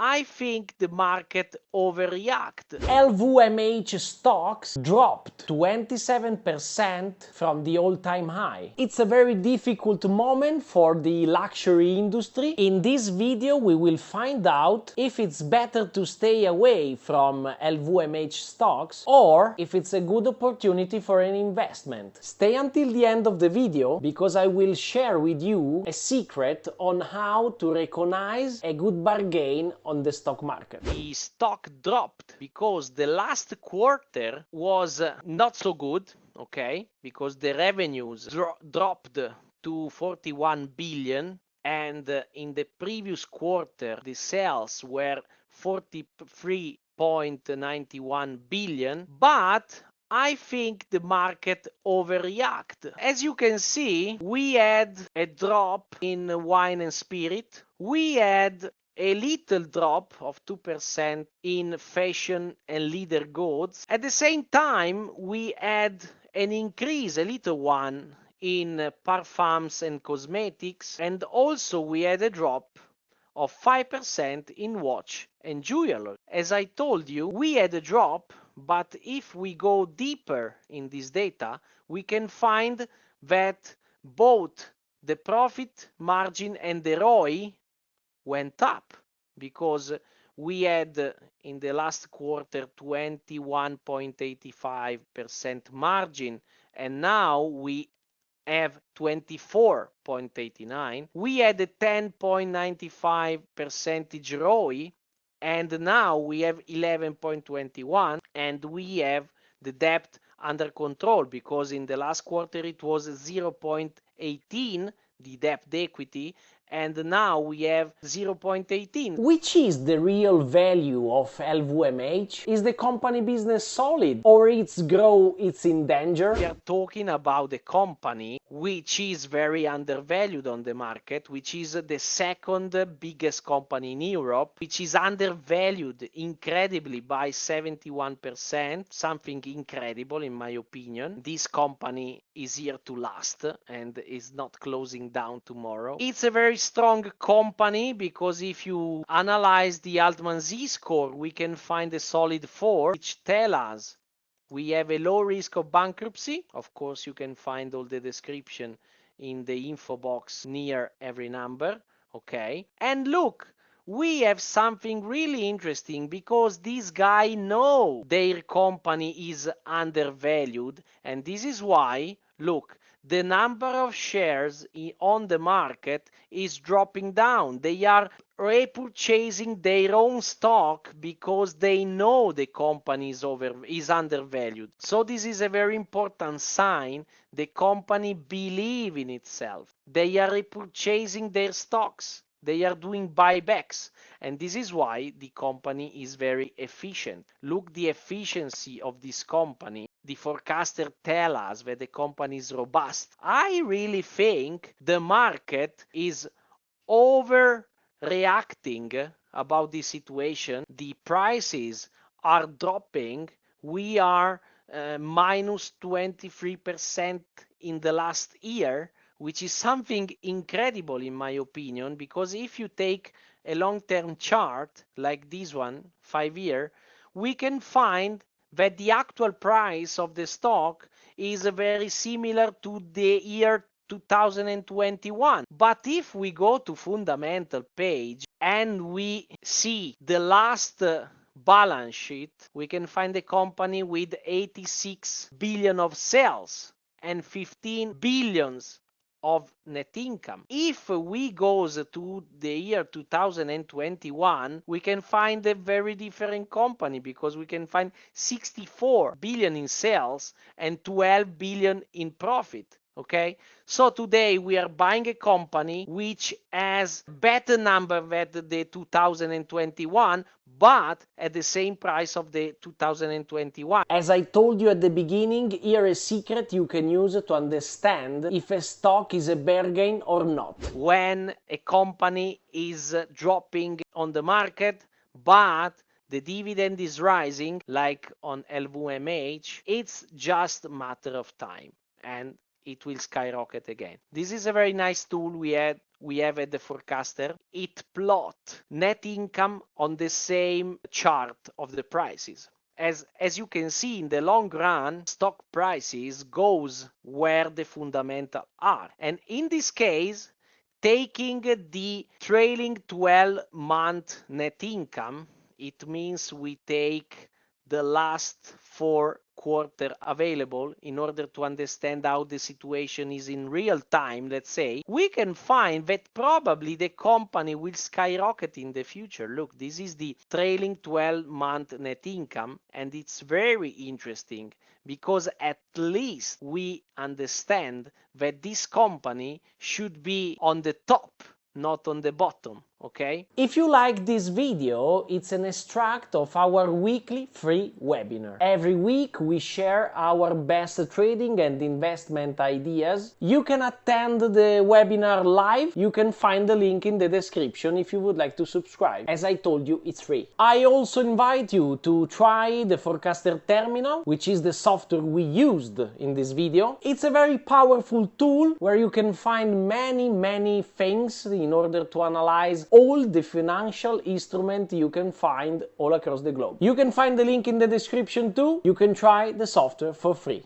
I think the market overreacted. LVMH stocks dropped 27% from the all-time high. It's a very difficult moment for the luxury industry. In this video we will find out if it's better to stay away from LVMH stocks or if it's a good opportunity for an investment. Stay until the end of the video because I will share with you a secret on how to recognize a good bargain on the stock market. The stock dropped because the last quarter was not so good, okay? Because the revenues dropped to 41 billion, and in the previous quarter the sales were 43.91 billion, but I think the market overreacted. As you can see, we had a drop in wine and spirit. We had a little drop of 2% in fashion and leather goods. At the same time, we had an increase, a little one, in parfums and cosmetics, and also we had a drop of 5% in watch and jewelry. As I told you, we had a drop, but if we go deeper in this data, we can find that both the profit margin and the ROI went up, because we had in the last quarter 21.85% margin, and now we have 24.89. We had a 10.95% ROI, and now we have 11.21, and we have the debt under control, because in the last quarter it was 0.18, the debt equity, and now we have 0.18. Which is the real value of LVMH? Is the company business solid or its growth is in danger? We are talking about a company which is very undervalued on the market, which is the second biggest company in Europe, which is undervalued incredibly by 71%, something incredible in my opinion. This company is here to last and is not closing down tomorrow. It's a very strong company because if you analyze the Altman Z-score, we can find a solid 4, which tell us we have a low risk of bankruptcy. Of course, you can find all the description in the info box near every number, okay? And look, we have something really interesting, because this guy know their company is undervalued, and this is why, look, the number of shares on the market is dropping down. They are repurchasing their own stock because they know the company is undervalued. So this is a very important sign. The company believe in itself. They are repurchasing their stocks. They are doing buybacks, and this is why the company is very efficient. Look the efficiency of this company. The forecaster tell us that the company is robust. I really think the market is overreacting about this situation. The prices are dropping. We are minus 23% in the last year, which is something incredible in my opinion, because if you take a long-term chart like this one, 5-year, we can find that the actual price of the stock is very similar to the year 2021. But if we go to fundamental page and we see the last balance sheet, we can find a company with 86 billion of sales and 15 billions of net income. If we goes to the year 2021, we can find a very different company, because we can find 64 billion in sales and 12 billion in profit. Okay, so today we are buying a company which has better number than the 2021, but at the same price of the 2021. As I told you at the beginning, here a secret you can use to understand if a stock is a bargain or not. When a company is dropping on the market, but the dividend is rising, like on LVMH, it's just a matter of time. And it will skyrocket again. This is a very nice tool we have at the Forecaster. It plot net income on the same chart of the prices. As you can see, in the long run, stock prices goes where the fundamentals are. And in this case, taking the trailing 12-month net income, it means we take the last 4 quarters available in order to understand how the situation is in real time, let's say, we can find that probably the company will skyrocket in the future. Look, this is the trailing 12-month net income, and it's very interesting because at least we understand that this company should be on the top, not on the bottom, okay? If you like this video, it's an extract of our weekly free webinar. Every week we share our best trading and investment ideas. You can attend the webinar live. You can find the link in the description if you would like to subscribe. As I told you, it's free. I also invite you to try the Forecaster Terminal, which is the software we used in this video. It's a very powerful tool where you can find many things in order to analyze all the financial instruments you can find all across the globe. You can find the link in the description too. You can try the software for free.